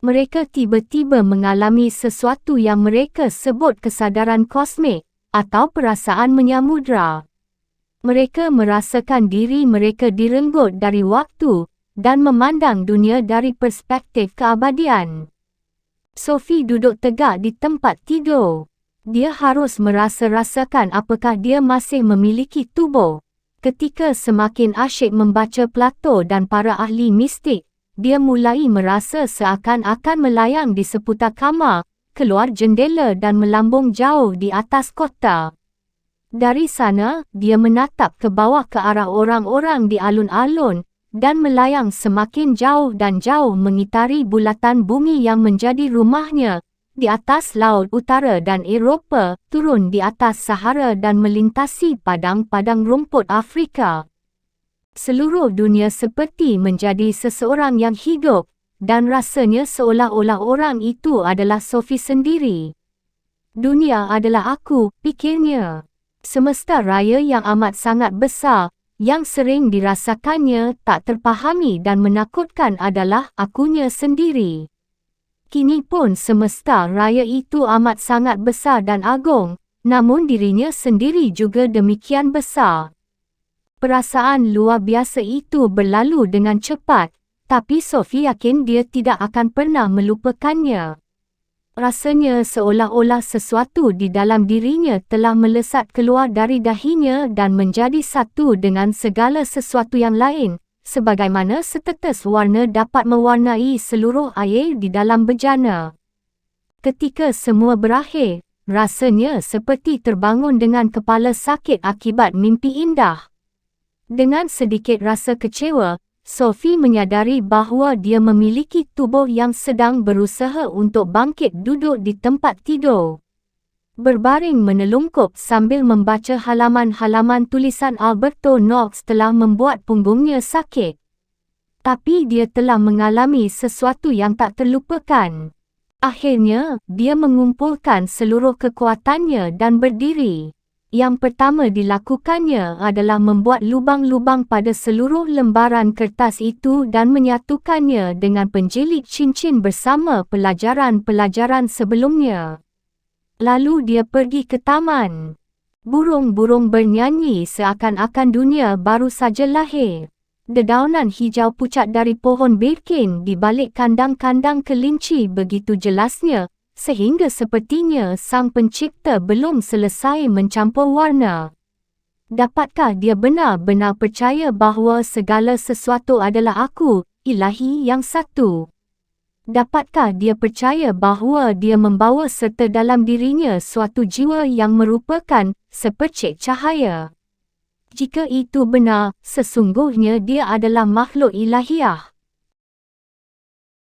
Mereka tiba-tiba mengalami sesuatu yang mereka sebut kesadaran kosmik atau perasaan menyamudra. Mereka merasakan diri mereka direnggut dari waktu dan memandang dunia dari perspektif keabadian. Sophie duduk tegak di tempat tidur. Dia harus merasa-rasakan apakah dia masih memiliki tubuh. Ketika semakin asyik membaca Plato dan para ahli mistik, dia mulai merasa seakan-akan melayang di seputar kamar, keluar jendela dan melambung jauh di atas kota. Dari sana, dia menatap ke bawah ke arah orang-orang di alun-alun, dan melayang semakin jauh dan jauh mengitari bulatan bumi yang menjadi rumahnya, di atas Laut Utara dan Eropah, turun di atas Sahara dan melintasi padang-padang rumput Afrika. Seluruh dunia seperti menjadi seseorang yang hidup, dan rasanya seolah-olah orang itu adalah Sophie sendiri. "Dunia adalah aku," pikirnya. Semesta raya yang amat sangat besar, yang sering dirasakannya tak terpahami dan menakutkan adalah akunya sendiri. Kini pun semesta raya itu amat sangat besar dan agung, namun dirinya sendiri juga demikian besar. Perasaan luar biasa itu berlalu dengan cepat, tapi Sophie yakin dia tidak akan pernah melupakannya. Rasanya seolah-olah sesuatu di dalam dirinya telah melesat keluar dari dahinya dan menjadi satu dengan segala sesuatu yang lain, sebagaimana setetes warna dapat mewarnai seluruh air di dalam bejana. Ketika semua berakhir, rasanya seperti terbangun dengan kepala sakit akibat mimpi indah. Dengan sedikit rasa kecewa, Sophie menyadari bahawa dia memiliki tubuh yang sedang berusaha untuk bangkit duduk di tempat tidur. Berbaring menelungkup sambil membaca halaman-halaman tulisan Alberto Knox telah membuat punggungnya sakit. Tapi dia telah mengalami sesuatu yang tak terlupakan. Akhirnya, dia mengumpulkan seluruh kekuatannya dan berdiri. Yang pertama dilakukannya adalah membuat lubang-lubang pada seluruh lembaran kertas itu dan menyatukannya dengan penjilid cincin bersama pelajaran-pelajaran sebelumnya. Lalu dia pergi ke taman. Burung-burung bernyanyi seakan-akan dunia baru saja lahir. Dedaunan hijau pucat dari pohon birkin di balik kandang-kandang kelinci begitu jelasnya, sehingga sepertinya sang pencipta belum selesai mencampur warna. Dapatkah dia benar-benar percaya bahawa segala sesuatu adalah aku, Ilahi yang satu? Dapatkah dia percaya bahawa dia membawa serta dalam dirinya suatu jiwa yang merupakan sepercik cahaya? Jika itu benar, sesungguhnya dia adalah makhluk ilahiah.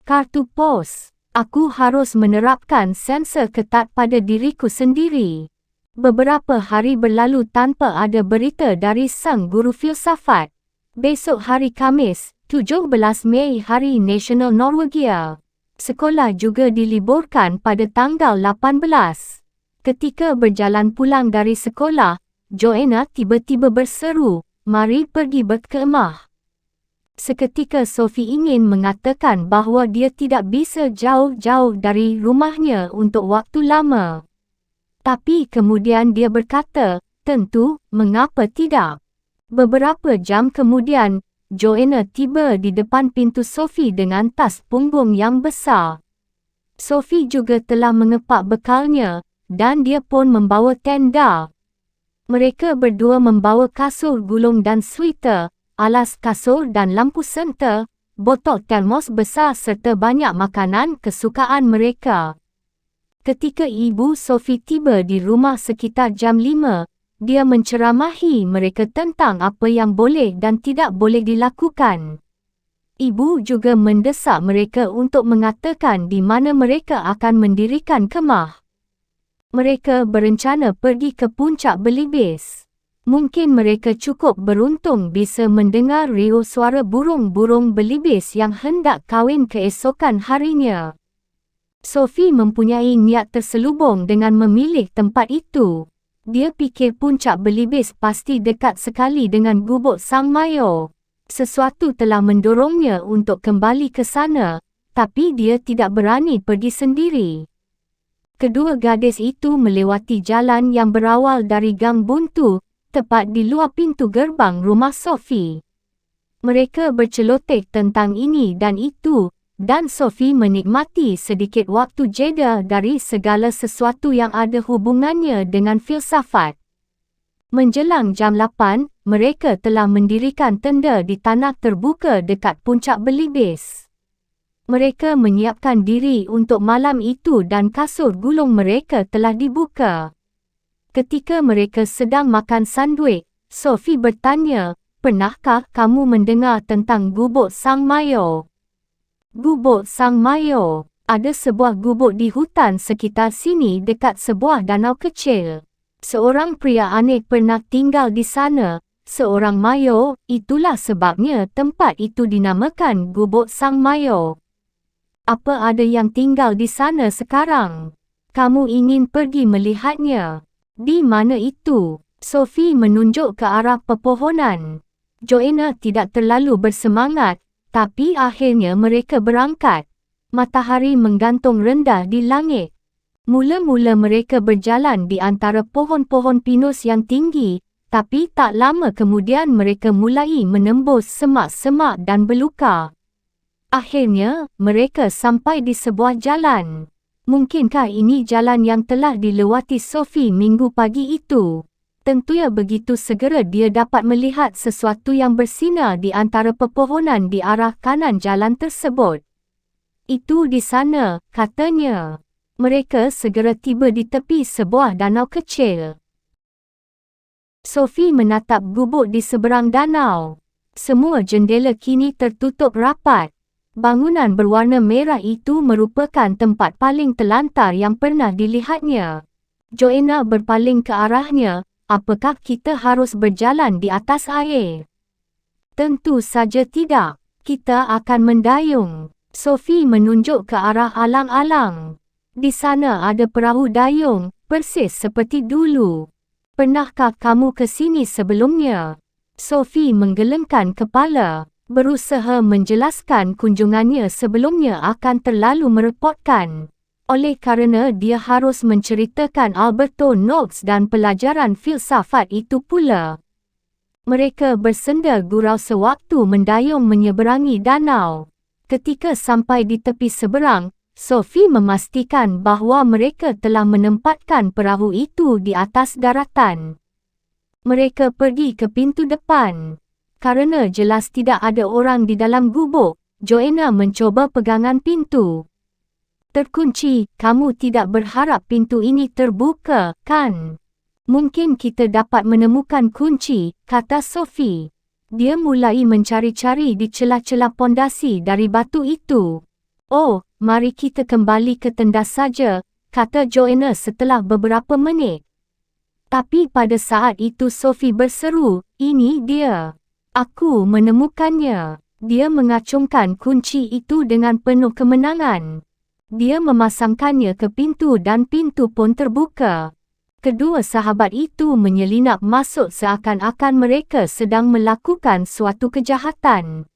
Kartu pos. Aku harus menerapkan sensor ketat pada diriku sendiri. Beberapa hari berlalu tanpa ada berita dari sang guru filsafat. Besok hari Khamis, 17 Mei Hari Nasional Norwegia. Sekolah juga diliburkan pada tanggal 18. Ketika berjalan pulang dari sekolah, Joanna tiba-tiba berseru, "Mari pergi berkemah." Seketika Sophie ingin mengatakan bahawa dia tidak bisa jauh-jauh dari rumahnya untuk waktu lama. Tapi kemudian dia berkata, "Tentu, mengapa tidak?" Beberapa jam kemudian, Joanna tiba di depan pintu Sophie dengan tas punggung yang besar. Sophie juga telah mengepak bekalnya, dan dia pun membawa tenda. Mereka berdua membawa kasur gulung dan sweater, alas kasur dan lampu senter, botol termos besar serta banyak makanan kesukaan mereka. Ketika ibu Sophie tiba di rumah sekitar jam 5, dia menceramahi mereka tentang apa yang boleh dan tidak boleh dilakukan. Ibu juga mendesak mereka untuk mengatakan di mana mereka akan mendirikan kemah. Mereka berencana pergi ke puncak Belibis. Mungkin mereka cukup beruntung bisa mendengar riuh suara burung-burung belibis yang hendak kahwin keesokan harinya. Sophie mempunyai niat terselubung dengan memilih tempat itu. Dia fikir puncak Belibis pasti dekat sekali dengan gubuk Sang Mayor. Sesuatu telah mendorongnya untuk kembali ke sana, tapi dia tidak berani pergi sendiri. Kedua gadis itu melewati jalan yang berawal dari gang buntu, tepat di luar pintu gerbang rumah Sophie. Mereka berceloteh tentang ini dan itu, dan Sophie menikmati sedikit waktu jeda dari segala sesuatu yang ada hubungannya dengan filsafat. Menjelang jam 8, mereka telah mendirikan tenda di tanah terbuka dekat puncak Belibis. Mereka menyiapkan diri untuk malam itu dan kasur gulung mereka telah dibuka. Ketika mereka sedang makan sandwich, Sophie bertanya, "Pernahkah kamu mendengar tentang gubuk Sang Mayor?" Gubuk Sang Mayor. Ada sebuah gubuk di hutan sekitar sini dekat sebuah danau kecil. Seorang pria aneh pernah tinggal di sana. Seorang mayor, itulah sebabnya tempat itu dinamakan Gubuk Sang Mayor. Apa ada yang tinggal di sana sekarang? Kamu ingin pergi melihatnya? Di mana itu? Sophie menunjuk ke arah pepohonan. Joanna tidak terlalu bersemangat, tapi akhirnya mereka berangkat. Matahari menggantung rendah di langit. Mula-mula mereka berjalan di antara pohon-pohon pinus yang tinggi, tapi tak lama kemudian mereka mulai menembus semak-semak dan belukar. Akhirnya, mereka sampai di sebuah jalan. Mungkinkah ini jalan yang telah dilewati Sophie minggu pagi itu? Tentunya begitu segera dia dapat melihat sesuatu yang bersinar di antara pepohonan di arah kanan jalan tersebut. Itu di sana, katanya. Mereka segera tiba di tepi sebuah danau kecil. Sophie menatap gubuk di seberang danau. Semua jendela kini tertutup rapat. Bangunan berwarna merah itu merupakan tempat paling terlantar yang pernah dilihatnya. Joanna berpaling ke arahnya. Apakah kita harus berjalan di atas air? Tentu saja tidak. Kita akan mendayung. Sophie menunjuk ke arah alang-alang. Di sana ada perahu dayung, persis seperti dulu. Pernahkah kamu ke sini sebelumnya? Sophie menggelengkan kepala, berusaha menjelaskan kunjungannya sebelumnya akan terlalu merepotkan. Oleh kerana dia harus menceritakan Alberto Knox dan pelajaran filsafat itu pula. Mereka bersenda gurau sewaktu mendayung menyeberangi danau. Ketika sampai di tepi seberang, Sophie memastikan bahawa mereka telah menempatkan perahu itu di atas daratan. Mereka pergi ke pintu depan. Kerana jelas tidak ada orang di dalam gubuk, Joanna mencoba pegangan pintu. Terkunci, kamu tidak berharap pintu ini terbuka, kan? Mungkin kita dapat menemukan kunci, kata Sophie. Dia mulai mencari-cari di celah-celah pondasi dari batu itu. Oh, mari kita kembali ke tendas saja, kata Joanna setelah beberapa menit. Tapi pada saat itu Sophie berseru, ini dia. Aku menemukannya. Dia mengacungkan kunci itu dengan penuh kemenangan. Dia memasangkannya ke pintu dan pintu pun terbuka. Kedua sahabat itu menyelinap masuk seakan-akan mereka sedang melakukan suatu kejahatan.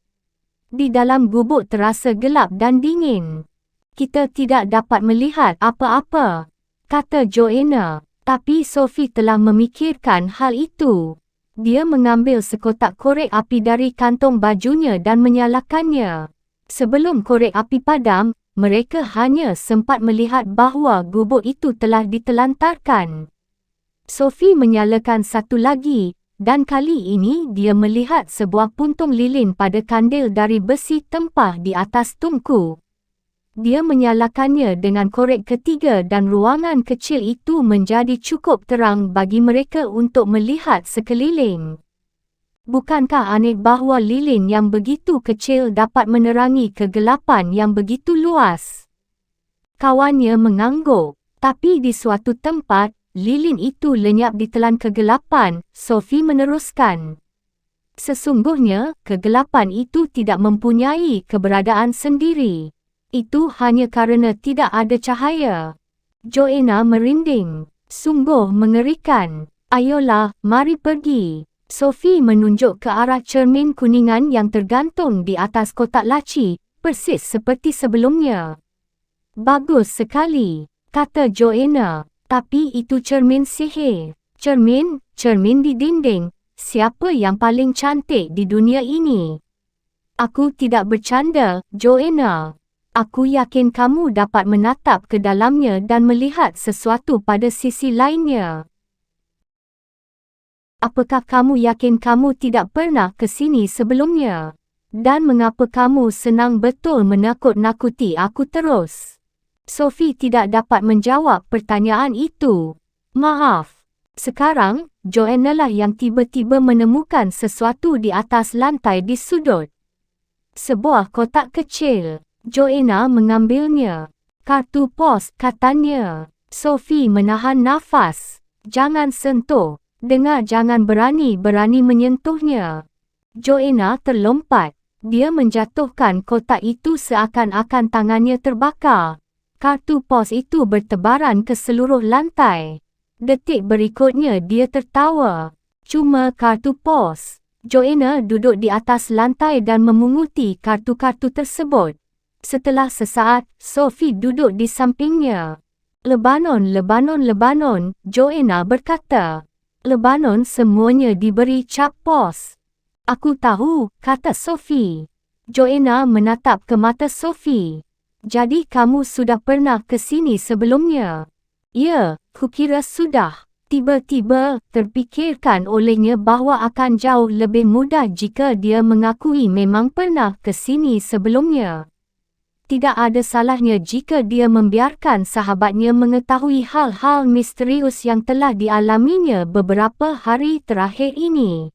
Di dalam gubuk terasa gelap dan dingin. Kita tidak dapat melihat apa-apa, kata Joanna. Tapi Sophie telah memikirkan hal itu. Dia mengambil sekotak korek api dari kantong bajunya dan menyalakannya. Sebelum korek api padam, mereka hanya sempat melihat bahawa gubuk itu telah ditelantarkan. Sophie menyalakan satu lagi, dan kali ini dia melihat sebuah puntung lilin pada kandil dari besi tempah di atas tungku. Dia menyalakannya dengan korek ketiga dan ruangan kecil itu menjadi cukup terang bagi mereka untuk melihat sekeliling. Bukankah aneh bahawa lilin yang begitu kecil dapat menerangi kegelapan yang begitu luas? Kawannya mengangguk. Tapi di suatu tempat, lilin itu lenyap ditelan kegelapan, Sophie meneruskan. Sesungguhnya, kegelapan itu tidak mempunyai keberadaan sendiri. Itu hanya kerana tidak ada cahaya. Joanna merinding. Sungguh mengerikan. Ayolah, mari pergi. Sophie menunjuk ke arah cermin kuningan yang tergantung di atas kotak laci, persis seperti sebelumnya. Bagus sekali, kata Joanna. Tapi itu cermin sihir. Cermin di dinding. Siapa yang paling cantik di dunia ini? Aku tidak bercanda, Joanna. Aku yakin kamu dapat menatap ke dalamnya dan melihat sesuatu pada sisi lainnya. Apakah kamu yakin kamu tidak pernah ke sini sebelumnya? Dan mengapa kamu senang betul menakut-nakuti aku terus? Sophie tidak dapat menjawab pertanyaan itu. Maaf. Sekarang, Joanna lah yang tiba-tiba menemukan sesuatu di atas lantai di sudut. Sebuah kotak kecil. Joanna mengambilnya. Kartu pos, katanya. Sophie menahan nafas. Jangan sentuh. Dengar, jangan berani-berani menyentuhnya. Joanna terlompat. Dia menjatuhkan kotak itu seakan-akan tangannya terbakar. Kartu pos itu bertebaran ke seluruh lantai. Detik berikutnya dia tertawa. Cuma kartu pos. Joanna duduk di atas lantai dan memunguti kartu-kartu tersebut. Setelah sesaat, Sophie duduk di sampingnya. Lebanon, Joanna berkata. Lebanon semuanya diberi cap pos. Aku tahu, kata Sophie. Joanna menatap ke mata Sophie. Jadi kamu sudah pernah ke sini sebelumnya? Ya, kukira sudah. Tiba-tiba, terfikirkan olehnya bahawa akan jauh lebih mudah jika dia mengakui memang pernah ke sini sebelumnya. Tidak ada salahnya jika dia membiarkan sahabatnya mengetahui hal-hal misterius yang telah dialaminya beberapa hari terakhir ini.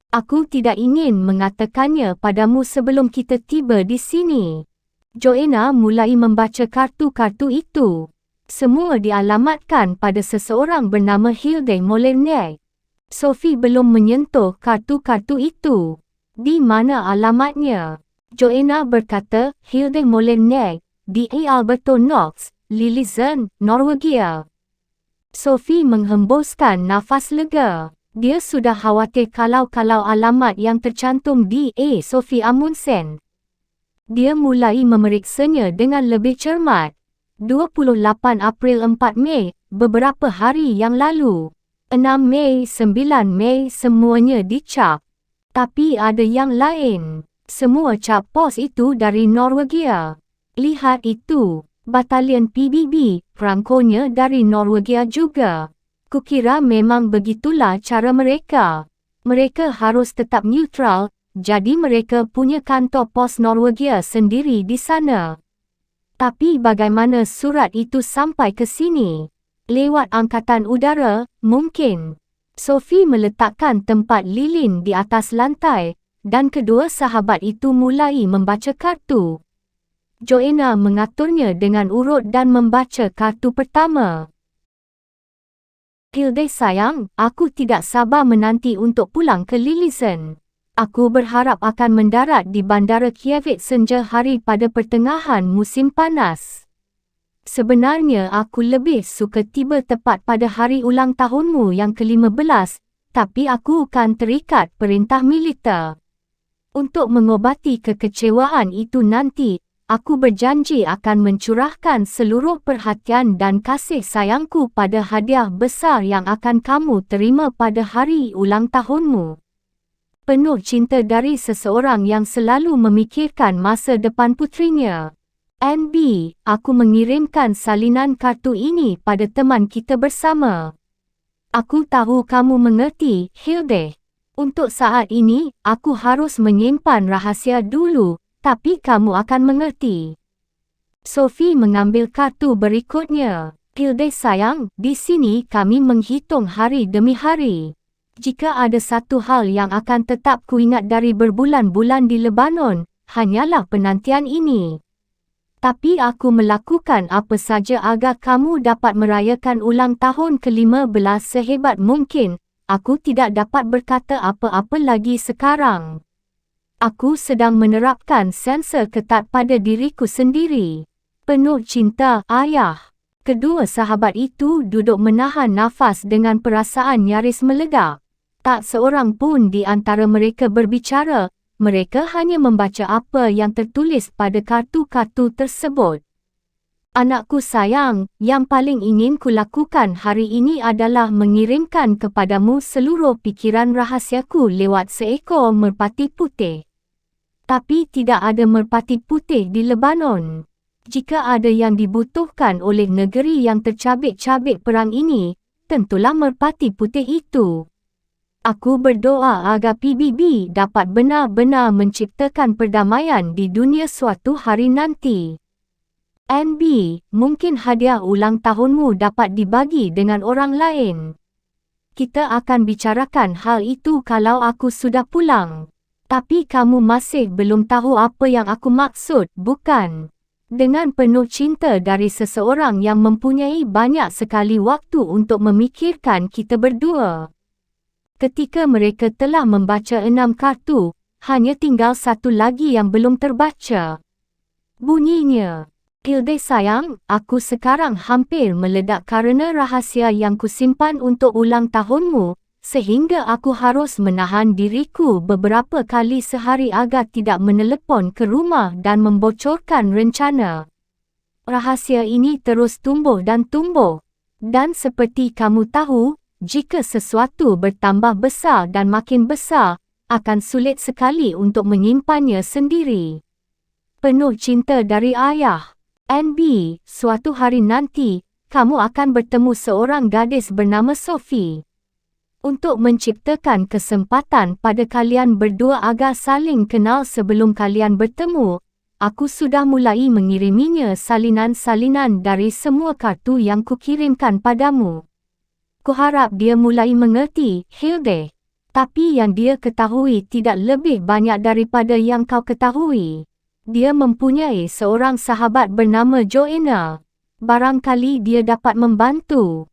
Aku tidak ingin mengatakannya padamu sebelum kita tiba di sini. Joanna mulai membaca kartu-kartu itu. Semua dialamatkan pada seseorang bernama Hilde Molenac. Sophie belum menyentuh kartu-kartu itu. Di mana alamatnya? Joanna berkata, Hilde Molenac, di Alberto Knox, Lillesund, Norwegia. Sophie menghembuskan nafas lega. Dia sudah khawatir kalau alamat yang tercantum di Sophie Amundsen. Dia mulai memeriksanya dengan lebih cermat. 28 April 4 Mei, beberapa hari yang lalu. 6 Mei, 9 Mei, semuanya dicap. Tapi ada yang lain. Semua cap pos itu dari Norwegia. Lihat itu, batalion PBB, perangkonya dari Norwegia juga. Kukira memang begitulah cara mereka. Mereka harus tetap neutral, jadi mereka punya kantor pos Norwegia sendiri di sana. Tapi bagaimana surat itu sampai ke sini? Lewat angkatan udara, mungkin. Sophie meletakkan tempat lilin di atas lantai, dan kedua sahabat itu mulai membaca kartu. Joanna mengaturnya dengan urut dan membaca kartu pertama. Hilde sayang, aku tidak sabar menanti untuk pulang ke Lillesund. Aku berharap akan mendarat di Bandara Kiev-Senja hari pada pertengahan musim panas. Sebenarnya aku lebih suka tiba tepat pada hari ulang tahunmu yang ke-15, tapi aku akan terikat perintah militer. Untuk mengobati kekecewaan itu nanti, aku berjanji akan mencurahkan seluruh perhatian dan kasih sayangku pada hadiah besar yang akan kamu terima pada hari ulang tahunmu. Penuh cinta dari seseorang yang selalu memikirkan masa depan putrinya. NB, aku mengirimkan salinan kartu ini pada teman kita bersama. Aku tahu kamu mengerti, Hilde. Untuk saat ini, aku harus menyimpan rahasia dulu, tapi kamu akan mengerti. Sophie mengambil kartu berikutnya. Hilde sayang, di sini kami menghitung hari demi hari. Jika ada satu hal yang akan tetap kuingat dari berbulan-bulan di Lebanon, hanyalah penantian ini. Tapi aku melakukan apa saja agar kamu dapat merayakan ulang tahun ke-15 sehebat mungkin. Aku tidak dapat berkata apa-apa lagi sekarang. Aku sedang menerapkan sensor ketat pada diriku sendiri. Penuh cinta, ayah. Kedua sahabat itu duduk menahan nafas dengan perasaan nyaris melegak. Tak seorang pun di antara mereka berbicara, mereka hanya membaca apa yang tertulis pada kartu-kartu tersebut. Anakku sayang, yang paling ingin kulakukan hari ini adalah mengirimkan kepadamu seluruh pikiran rahasiaku lewat seekor merpati putih. Tapi tidak ada merpati putih di Lebanon. Jika ada yang dibutuhkan oleh negeri yang tercabik-cabik perang ini, tentulah merpati putih itu. Aku berdoa agar PBB dapat benar-benar menciptakan perdamaian di dunia suatu hari nanti. NB, mungkin hadiah ulang tahunmu dapat dibagi dengan orang lain. Kita akan bicarakan hal itu kalau aku sudah pulang. Tapi kamu masih belum tahu apa yang aku maksud, bukan? Dengan penuh cinta dari seseorang yang mempunyai banyak sekali waktu untuk memikirkan kita berdua. Ketika mereka telah membaca 6 kartu, hanya tinggal satu lagi yang belum terbaca. Bunyinya, Hilde sayang, aku sekarang hampir meledak karena rahasia yang kusimpan untuk ulang tahunmu, sehingga aku harus menahan diriku beberapa kali sehari agar tidak menelepon ke rumah dan membocorkan rencana. Rahasia ini terus tumbuh dan tumbuh. Dan seperti kamu tahu, jika sesuatu bertambah besar dan makin besar, akan sulit sekali untuk menyimpannya sendiri. Penuh cinta dari ayah. NB, suatu hari nanti, kamu akan bertemu seorang gadis bernama Sophie. Untuk menciptakan kesempatan pada kalian berdua agar saling kenal sebelum kalian bertemu, aku sudah mulai mengiriminya salinan-salinan dari semua kartu yang kukirimkan padamu. Kuharap dia mulai mengerti, Hilde. Tapi yang dia ketahui tidak lebih banyak daripada yang kau ketahui. Dia mempunyai seorang sahabat bernama Joanna. Barangkali dia dapat membantu.